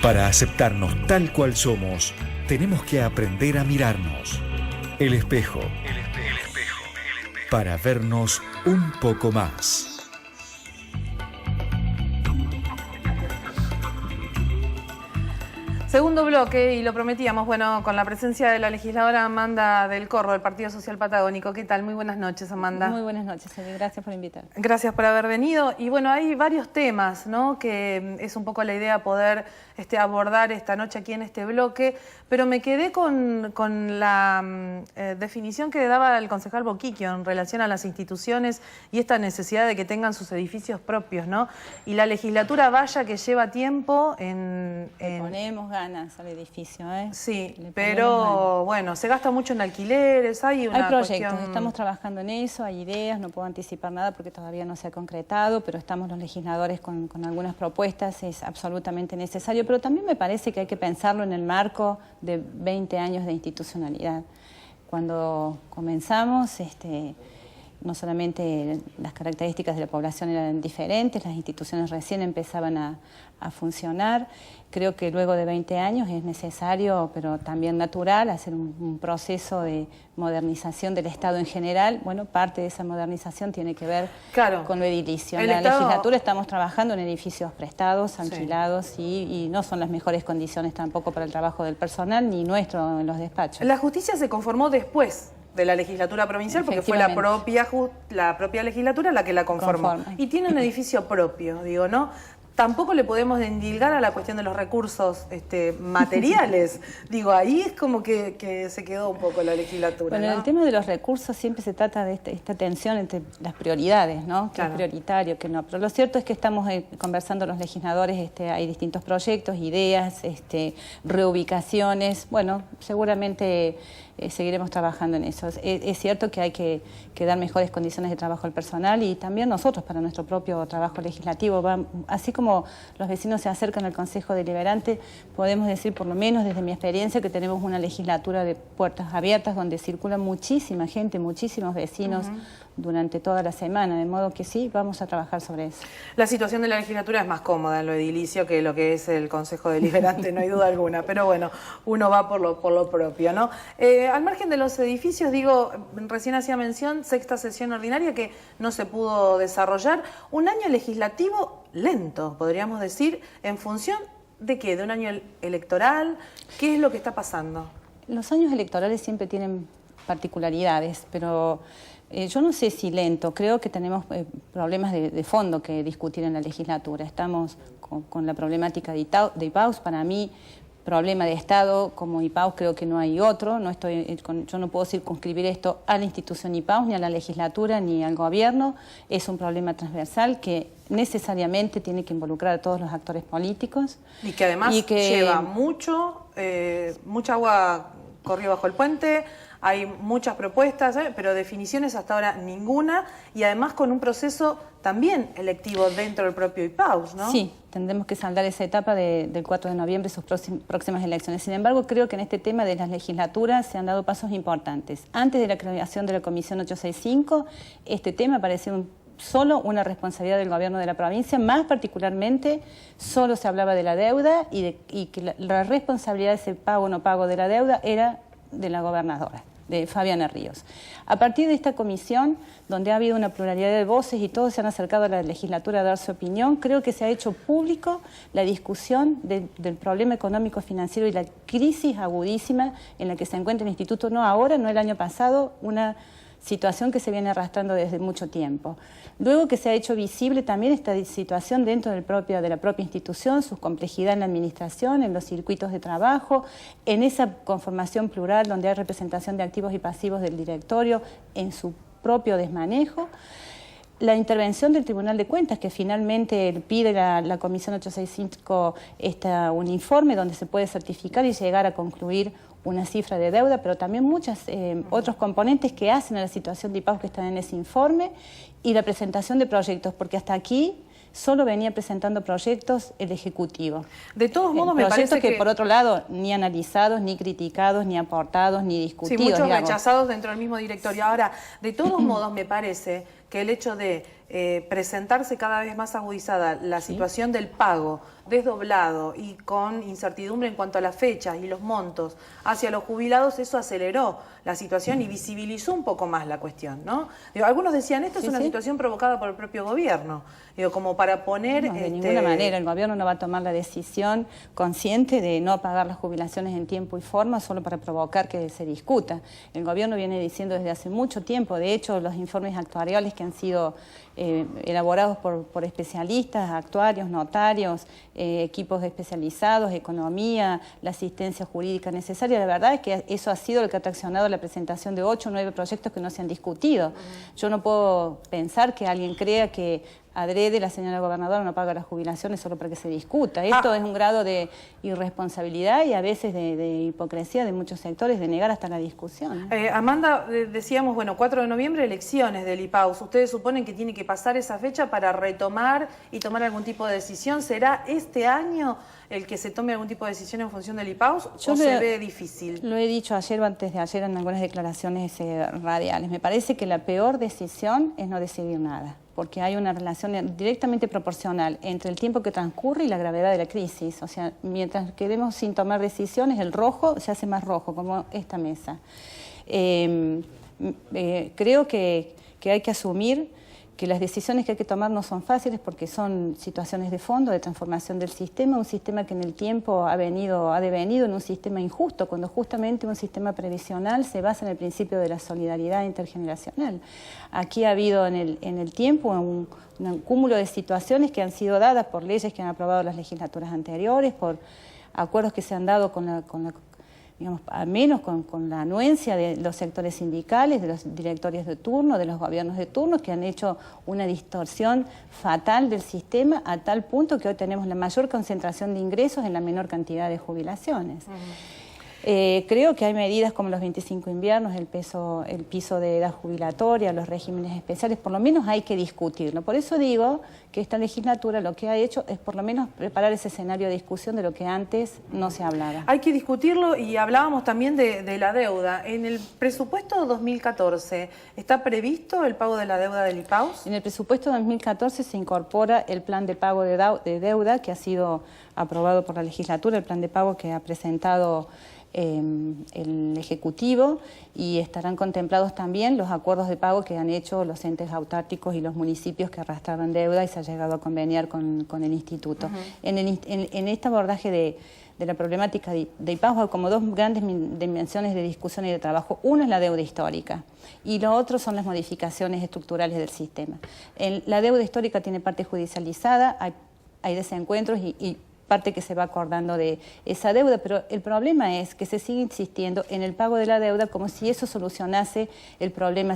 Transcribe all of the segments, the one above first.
Para aceptarnos tal cual somos, tenemos que aprender a mirarnos. El espejo. Para vernos un poco más. Segundo bloque, y lo prometíamos, bueno, con la presencia de la legisladora Amanda del Corro, del Partido Social Patagónico. ¿Qué tal? Muy buenas noches, Amanda. Muy buenas noches, Eli. Gracias por invitar. Gracias por haber venido. Y bueno, hay varios temas, ¿no?, que es un poco la idea poder abordar esta noche aquí en este bloque, pero me quedé con la definición que daba el concejal Boquiquio en relación a las instituciones y esta necesidad de que tengan sus edificios propios, ¿no? Y la legislatura, vaya que lleva tiempo en ponemos ganas al edificio, ¿eh? Sí, pero bueno, se gasta mucho en alquileres, hay proyectos, cuestión... estamos trabajando en eso, hay ideas, no puedo anticipar nada porque todavía no se ha concretado, pero estamos los legisladores con algunas propuestas, es absolutamente necesario, pero también me parece que hay que pensarlo en el marco de 20 años de institucionalidad. Cuando comenzamos, no solamente las características de la población eran diferentes, las instituciones recién empezaban a funcionar. Creo que luego de 20 años es necesario, pero también natural, hacer un proceso de modernización del Estado en general. Bueno, parte de esa modernización tiene que ver con lo edilicio. En la legislatura estamos trabajando en edificios prestados, alquilados, y no son las mejores condiciones tampoco para el trabajo del personal, ni nuestro en los despachos. La justicia se conformó después de la legislatura provincial, porque fue la propia legislatura la que la conformó. Y tiene un edificio propio, digo, ¿no? Tampoco le podemos endilgar a la cuestión de los recursos materiales. Digo, ahí es como que se quedó un poco la legislatura, Bueno, ¿no? en el tema de los recursos siempre se trata de esta tensión entre las prioridades, ¿no? Que es prioritario, que no. Pero lo cierto es que estamos conversando los legisladores, hay distintos proyectos, ideas, reubicaciones. Bueno, seguramente seguiremos trabajando en eso. Es cierto que hay que dar mejores condiciones de trabajo al personal y también nosotros para nuestro propio trabajo legislativo. Así como los vecinos se acercan al Consejo Deliberante, podemos decir, por lo menos desde mi experiencia, que tenemos una legislatura de puertas abiertas donde circula muchísima gente, muchísimos vecinos durante toda la semana, de modo que sí, vamos a trabajar sobre eso. La situación de la legislatura es más cómoda en lo edilicio que lo que es el Consejo Deliberante, no hay duda alguna, pero bueno, uno va por lo propio, ¿no? Al margen de los edificios, digo, recién hacía mención, sexta sesión ordinaria que no se pudo desarrollar, un año legislativo lento, podríamos decir, en función de ¿qué? ¿De un año electoral? ¿Qué es lo que está pasando? Los años electorales siempre tienen particularidades, pero yo no sé si lento, creo que tenemos problemas de fondo que discutir en la legislatura. Estamos con la problemática de IPAUS. Para mí, problema de Estado como IPAUS creo que no hay otro. Yo no puedo circunscribir esto a la institución IPAUS, ni a la legislatura, ni al gobierno. Es un problema transversal que necesariamente tiene que involucrar a todos los actores políticos. Y que además lleva mucha agua corrió bajo el puente. Hay muchas propuestas, pero definiciones hasta ahora ninguna, y además con un proceso también electivo dentro del propio IPAUS, ¿no? Sí, tendremos que saldar esa etapa del 4 de noviembre, sus próximas elecciones. Sin embargo, creo que en este tema de las legislaturas se han dado pasos importantes. Antes de la creación de la Comisión 865, este tema parecía solo una responsabilidad del gobierno de la provincia, más particularmente solo se hablaba de la deuda y que la responsabilidad de ese pago o no pago de la deuda era de la gobernadora, de Fabiana Ríos. A partir de esta comisión, donde ha habido una pluralidad de voces y todos se han acercado a la legislatura a dar su opinión, creo que se ha hecho público la discusión del problema económico financiero y la crisis agudísima en la que se encuentra el Instituto, no ahora, no el año pasado, una situación que se viene arrastrando desde mucho tiempo. Luego que se ha hecho visible también esta situación dentro de la propia institución, su complejidad en la administración, en los circuitos de trabajo, en esa conformación plural donde hay representación de activos y pasivos del directorio, en su propio desmanejo. La intervención del Tribunal de Cuentas, que finalmente pide la Comisión 865 un informe donde se puede certificar y llegar a concluir una cifra de deuda, pero también muchos otros componentes que hacen a la situación de IPAUS que están en ese informe, y la presentación de proyectos, porque hasta aquí solo venía presentando proyectos el Ejecutivo. De todos modos, me parece que por otro lado, ni analizados, ni criticados, ni aportados, ni discutidos. Sí, muchos rechazados dentro del mismo directorio. Ahora, de todos modos, me parece que el hecho de presentarse cada vez más agudizada la situación del pago desdoblado y con incertidumbre en cuanto a las fechas y los montos hacia los jubilados, eso aceleró la situación y visibilizó un poco más la cuestión, ¿no? Digo, algunos decían, esto es una situación provocada por el propio gobierno, digo, como para poner... No, de ninguna manera, el gobierno no va a tomar la decisión consciente de no pagar las jubilaciones en tiempo y forma solo para provocar que se discuta. El gobierno viene diciendo desde hace mucho tiempo, de hecho, los informes actuariales que han sido elaborados por especialistas, actuarios, notarios, equipos especializados, economía, la asistencia jurídica necesaria. La verdad es que eso ha sido lo que ha traccionado la presentación de 8 o 9 proyectos que no se han discutido. Yo no puedo pensar que alguien crea que adrede la señora gobernadora no paga las jubilaciones solo para que se discuta. Esto es un grado de irresponsabilidad y a veces de hipocresía de muchos sectores de negar hasta la discusión. Amanda, decíamos, bueno, 4 de noviembre, elecciones del IPAUS. ¿Ustedes suponen que tiene que pasar esa fecha para retomar y tomar algún tipo de decisión? ¿Será este año el que se tome algún tipo de decisión en función del IPAUS o se ve difícil? Lo he dicho ayer o antes de ayer en algunas declaraciones radiales. Me parece que la peor decisión es no decidir nada, porque hay una relación directamente proporcional entre el tiempo que transcurre y la gravedad de la crisis. O sea, mientras quedemos sin tomar decisiones, el rojo se hace más rojo, como esta mesa. Creo que hay que asumir que las decisiones que hay que tomar no son fáciles porque son situaciones de fondo, de transformación del sistema, un sistema que en el tiempo ha devenido en un sistema injusto, cuando justamente un sistema previsional se basa en el principio de la solidaridad intergeneracional. Aquí ha habido en el tiempo un cúmulo de situaciones que han sido dadas por leyes que han aprobado las legislaturas anteriores, por acuerdos que se han dado digamos, al menos con la anuencia de los sectores sindicales, de los directorios de turno, de los gobiernos de turno, que han hecho una distorsión fatal del sistema a tal punto que hoy tenemos la mayor concentración de ingresos en la menor cantidad de jubilaciones. Creo que hay medidas como los 25 inviernos, el piso de edad jubilatoria, los regímenes especiales, por lo menos hay que discutirlo. Por eso digo que esta legislatura lo que ha hecho es por lo menos preparar ese escenario de discusión de lo que antes no se hablaba. Hay que discutirlo y hablábamos también de la deuda. En el presupuesto 2014, ¿está previsto el pago de la deuda del IPAUS? En el presupuesto 2014 se incorpora el plan de pago de deuda que ha sido aprobado por la legislatura, el plan de pago que ha presentado el Ejecutivo, y estarán contemplados también los acuerdos de pago que han hecho los entes autárquicos y los municipios que arrastraban deuda y se ha llegado a conveniar con el Instituto. En este abordaje de la problemática de IPAUS hay como dos grandes dimensiones de discusión y de trabajo. Uno es la deuda histórica y lo otro son las modificaciones estructurales del sistema. La deuda histórica tiene parte judicializada, hay desencuentros y parte que se va acordando de esa deuda, pero el problema es que se sigue insistiendo en el pago de la deuda como si eso solucionase el problema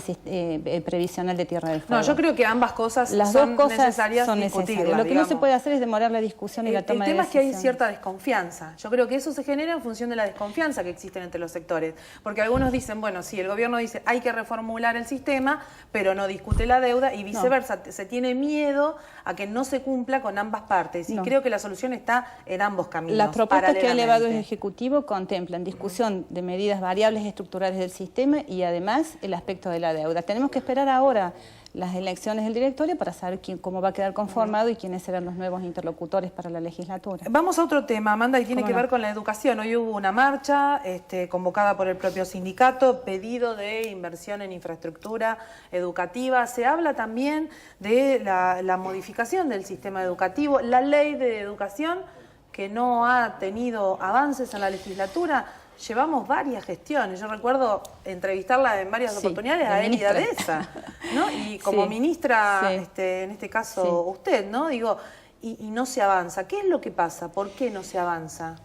previsional de Tierra del Fuego. No, yo creo que ambas cosas son necesarias. Lo que no se puede hacer es demorar la discusión y la toma de decisiones. El tema es que hay cierta desconfianza. Yo creo que eso se genera en función de la desconfianza que existe entre los sectores. Porque algunos dicen, bueno, sí, el gobierno dice hay que reformular el sistema, pero no discute la deuda y viceversa. No. Se tiene miedo a que no se cumpla con ambas partes. Y creo que la solución está en ambos caminos. Las propuestas que ha elevado el Ejecutivo contemplan discusión de medidas variables estructurales del sistema y además el aspecto de la deuda. Tenemos que esperar ahora las elecciones del directorio para saber cómo va a quedar conformado y quiénes serán los nuevos interlocutores para la legislatura. Vamos a otro tema, Amanda, y tiene que ver con la educación. Hoy hubo una marcha convocada por el propio sindicato, pedido de inversión en infraestructura educativa. Se habla también de la modificación del sistema educativo, la ley de educación que no ha tenido avances en la legislatura. Llevamos varias gestiones. Yo recuerdo entrevistarla en varias oportunidades a Elida Deza, ¿no? Y como ministra, en este caso usted, ¿no? Digo, y no se avanza. ¿Qué es lo que pasa? ¿Por qué no se avanza?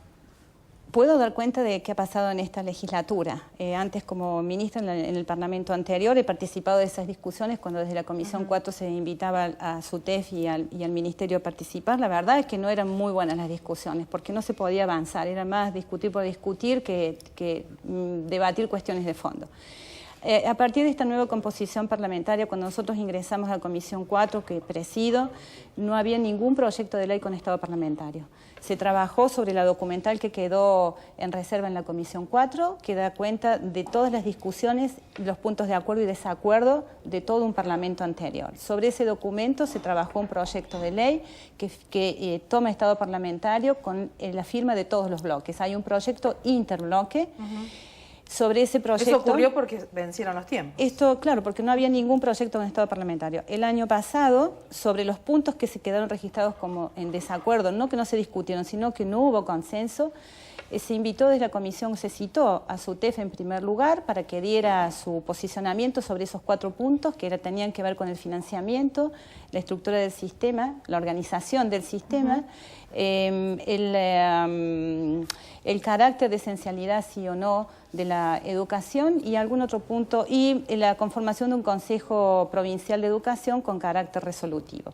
Puedo dar cuenta de qué ha pasado en esta legislatura. Antes, como ministra en el Parlamento anterior, he participado de esas discusiones cuando desde la Comisión 4 se invitaba a SUTEF y al Ministerio a participar. La verdad es que no eran muy buenas las discusiones, porque no se podía avanzar. Era más discutir por discutir que debatir cuestiones de fondo. A partir de esta nueva composición parlamentaria, cuando nosotros ingresamos a la Comisión 4, que presido, no había ningún proyecto de ley con estado parlamentario. Se trabajó sobre la documental que quedó en reserva en la Comisión 4, que da cuenta de todas las discusiones, los puntos de acuerdo y desacuerdo de todo un parlamento anterior. Sobre ese documento se trabajó un proyecto de ley que toma estado parlamentario con la firma de todos los bloques. Hay un proyecto interbloque. Sobre ese proyecto... Eso ocurrió porque vencieron los tiempos. Esto, claro, porque no había ningún proyecto en estado parlamentario. El año pasado, sobre los puntos que se quedaron registrados como en desacuerdo, no que no se discutieron, sino que no hubo consenso, se invitó desde la comisión, se citó a SUTEF en primer lugar para que diera su posicionamiento sobre esos 4 puntos que tenían que ver con el financiamiento, la estructura del sistema, la organización del sistema, el carácter de esencialidad, sí o no, de la educación y algún otro punto, y la conformación de un Consejo Provincial de Educación con carácter resolutivo.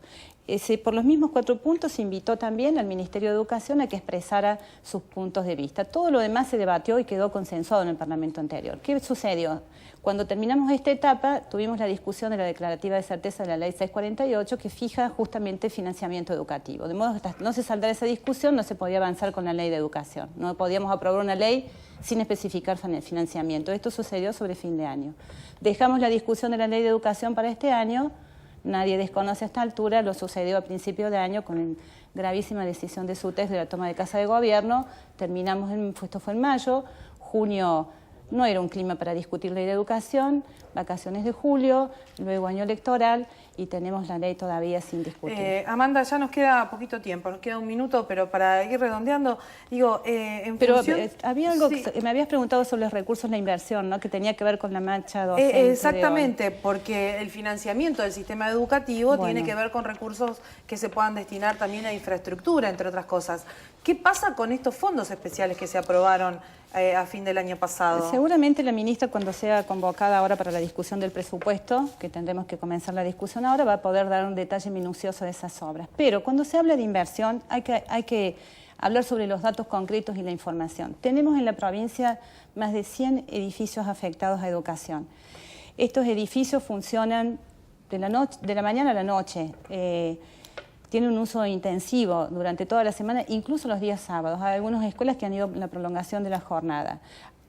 Por los mismos 4 puntos se invitó también al Ministerio de Educación a que expresara sus puntos de vista. Todo lo demás se debatió y quedó consensuado en el Parlamento anterior. ¿Qué sucedió? Cuando terminamos esta etapa, tuvimos la discusión de la declarativa de certeza de la Ley 648, que fija justamente el financiamiento educativo. De modo que hasta no se saldrá esa discusión, no se podía avanzar con la Ley de Educación. No podíamos aprobar una ley sin especificar financiamiento. Esto sucedió sobre fin de año. Dejamos la discusión de la Ley de Educación para este año. Nadie desconoce a esta altura, lo sucedió a principio de año con gravísima decisión de SUTEF de la toma de Casa de Gobierno. Terminamos, esto fue en mayo, junio no era un clima para discutir ley de educación, vacaciones de julio, luego año electoral y tenemos la ley todavía sin discutir. Amanda, ya nos queda poquito tiempo, nos queda un minuto, pero para ir redondeando, digo, había algo, sí. Me habías preguntado sobre los recursos de la inversión, ¿no? Que tenía que ver con la marcha docente. Exactamente, porque el financiamiento del sistema educativo tiene que ver con recursos que se puedan destinar también a infraestructura, entre otras cosas. ¿Qué pasa con estos fondos especiales que se aprobaron a fin del año pasado? Seguramente la ministra, cuando sea convocada ahora para la discusión del presupuesto, que tendremos que comenzar la discusión ahora, va a poder dar un detalle minucioso de esas obras. Pero cuando se habla de inversión hay que hablar sobre los datos concretos y la información. Tenemos en la provincia más de 100 edificios afectados a educación. Estos edificios funcionan de la mañana a la noche. Tiene un uso intensivo durante toda la semana, incluso los días sábados. Hay algunas escuelas que han ido en la prolongación de la jornada.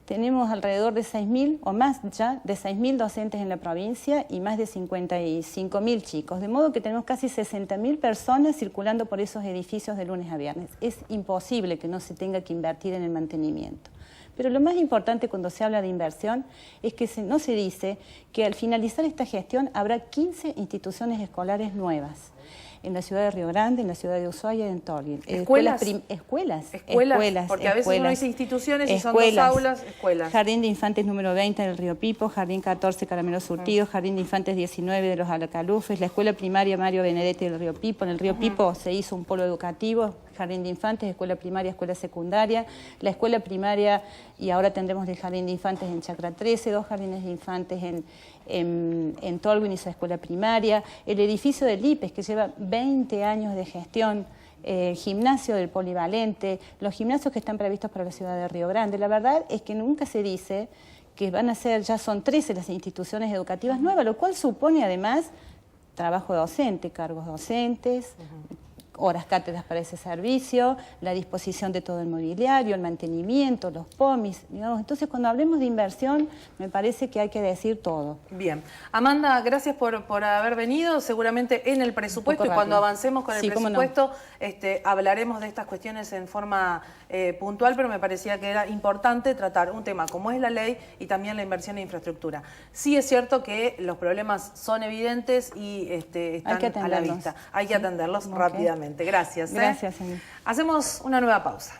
Tenemos alrededor de 6.000 o más ya de 6.000 docentes en la provincia y más de 55.000 chicos. De modo que tenemos casi 60.000 personas circulando por esos edificios de lunes a viernes. Es imposible que no se tenga que invertir en el mantenimiento. Pero lo más importante cuando se habla de inversión es que no se dice que al finalizar esta gestión habrá 15 instituciones escolares nuevas. En la ciudad de Río Grande, en la ciudad de Ushuaia y en Tolwyn. ¿Escuelas? Escuelas. Porque a veces uno dice instituciones y son 2 aulas, escuelas. Jardín de Infantes número 20 del Río Pipo, Jardín 14 Caramelo Surtido, Jardín de Infantes 19 de los Alacalufes, la Escuela Primaria Mario Benedetti del Río Pipo. En el Río Pipo se hizo un polo educativo, Jardín de Infantes, Escuela Primaria, Escuela Secundaria, la Escuela Primaria, y ahora tendremos el Jardín de Infantes en Chacra 13, 2 jardines de infantes en Tolwyn y su escuela primaria, el edificio del IPES que lleva 20 años de gestión, el gimnasio del polivalente, los gimnasios que están previstos para la ciudad de Río Grande. La verdad es que nunca se dice que van a ser, ya son 13 las instituciones educativas nuevas, lo cual supone además trabajo docente, cargos docentes, horas cátedras para ese servicio, la disposición de todo el mobiliario, el mantenimiento, los POMIs, digamos. Entonces, cuando hablemos de inversión, me parece que hay que decir todo. Bien. Amanda, gracias por haber venido. Seguramente en el presupuesto, y cuando avancemos con el presupuesto, hablaremos de estas cuestiones en forma puntual, pero me parecía que era importante tratar un tema como es la ley y también la inversión en infraestructura. Sí es cierto que los problemas son evidentes y están a la vista. Hay que atenderlos rápidamente. Gracias. Gracias, señor. Hacemos una nueva pausa.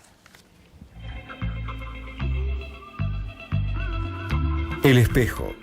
El espejo.